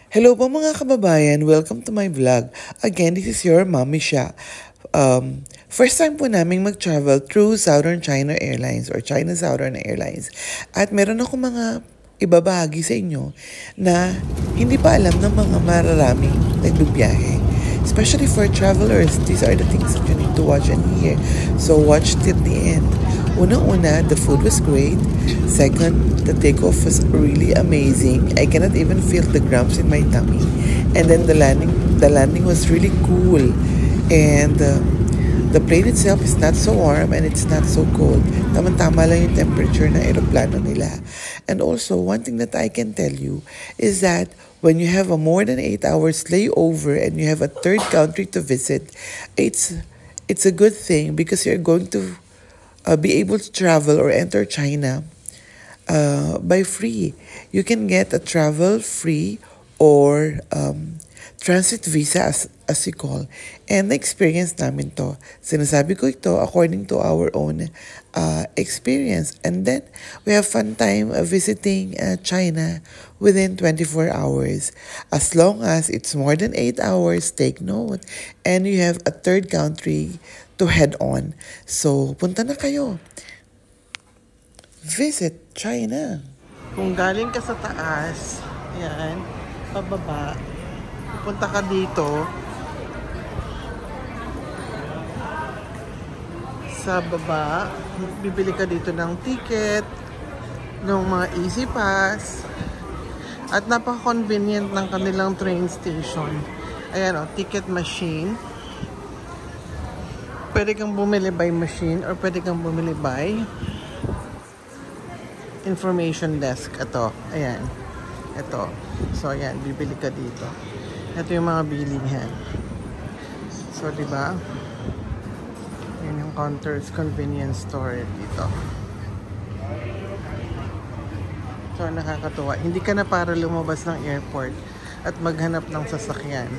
Hello po mga kababayan, welcome to my vlog. Again, this is your Mommy Sha. First time po naming mag-travel through Southern China Airlines or China Southern Airlines. At meron ako mga ibabahagi sa inyo na hindi pa alam ng mga mararaming nagbibiyahe. Especially for travelers, these are the things that you need to watch and hear. So watch till the end. Una-una, the food was great. Second, the takeoff was really amazing. I cannot even feel the cramps in my tummy. And then the landing was really cool. And the plane itself is not so warm and it's not so cold. Tama-tama lang yung temperature ng aeroplano nila. And also, one thing that I can tell you is that when you have a more than 8 hours layover and you have a third country to visit, it's a good thing because you're going to be able to travel or enter China by free. You can get a travel free or transit visa as you call. And na-experience namin to. Sinasabi ko ito according to our own experience. And then we have fun time visiting China within 24 hours. As long as it's more than 8 hours, take note. And you have a third country to head on. So, punta na kayo. Visit China. Kung galing ka sa taas, yan, pababa, punta ka dito, sa baba, bibili ka dito ng ticket, ng mga Easy Pass, at napaka-convenient ng kanilang train station. Ayan o, ticket machine. Pwede kang bumili by machine or pwede kang bumili by information desk. Ito, ayan. Ito. So, ayan, bibili ka dito. Ito yung mga bilihan. So, diba? Yan yung Counters Convenience Store dito. So, nakakatuwa. Hindi ka na para lumabas ng airport at maghanap ng sasakyan.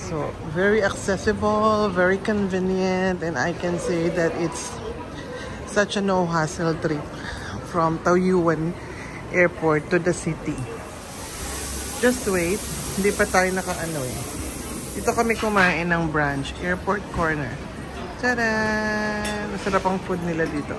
So, very accessible, very convenient, and I can say that it's such a no-hassle trip from Taoyuan Airport to the city. Just wait, hindi pa tayo nakaano eh. Dito kami kumain ng brunch, Airport Corner. Tadaan! Masarap ang food nila dito.